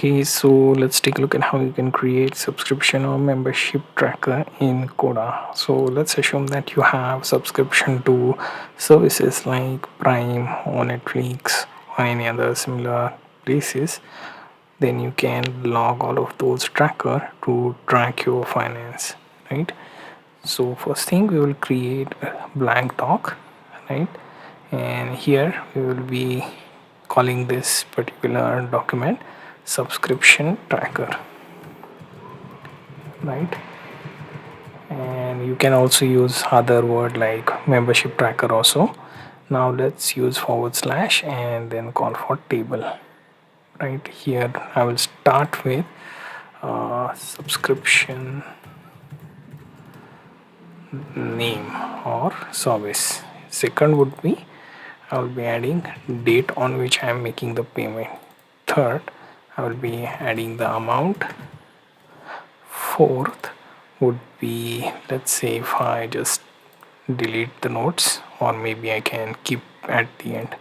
Okay, so let's take a look at how you can create subscription or membership tracker in Coda. So let's assume that you have subscription to services like Prime or Netflix or any other similar places. Then you can log all of those tracker to track your finance, right? So first thing, we will create a blank doc, right? And here we will be calling this particular document subscription tracker, right? And you can also use other word like membership tracker also. Now let's use / and then call for table. Right here I will start with subscription name or service. Second would be I will be adding date on which I am making the payment. Third, I will be adding the amount. Fourth would be, let's say if I just delete the notes, or maybe I can keep at the end.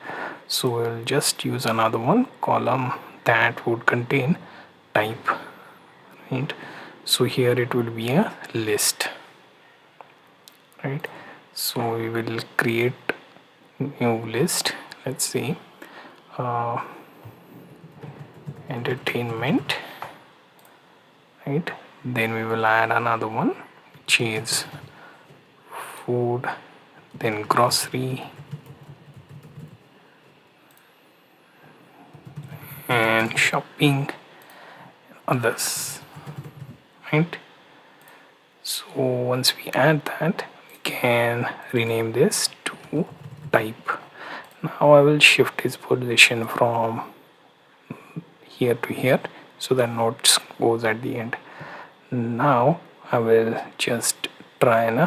So we'll just use another one column that would contain type, right? So here it will be a list, right? So we will create new list. Let's see, entertainment, right? Then we will add another one which is food, then grocery, and shopping, others, right? So once we add that, we can rename this to type. Now I will shift its position from here to here so that notes goes at the end. Now I will just try and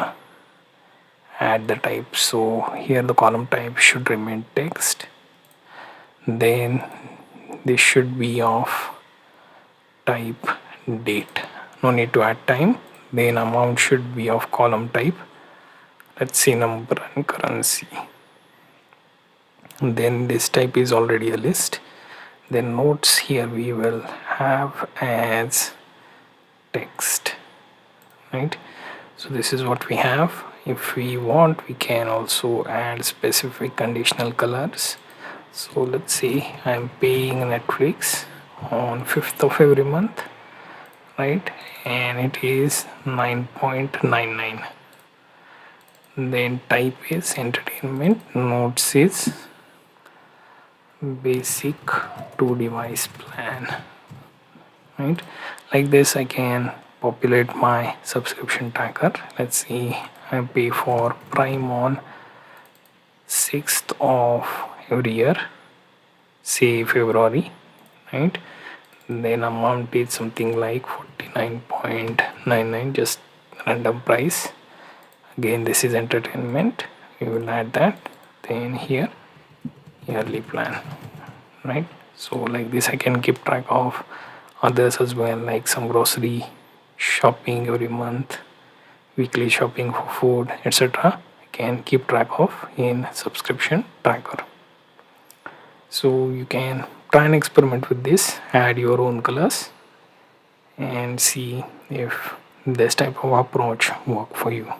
add the type. So here the column type should remain text, then this should be of type date, no need to add time. Then amount should be of column type, let's say number and currency. Then this type is already a list. Then notes here we will have as text, right? So this is what we have. If we want, we can also add specific conditional colors. So let's say I'm paying Netflix on 5th of every month, right? And it is 9.99. Then type is entertainment, notes is basic 2 device plan, right? Like this I can populate my subscription tracker. Let's see, I pay for Prime on 6th of every year, say February, right? Then amount is something like 49.99, just random price. Again, this is entertainment, we will add that. Then here yearly plan, right? So like this I can keep track of others as well, like some grocery shopping every month, weekly shopping for food, etc. I can keep track of in subscription tracker. So you can try and experiment with this, add your own colors and see if this type of approach work for you.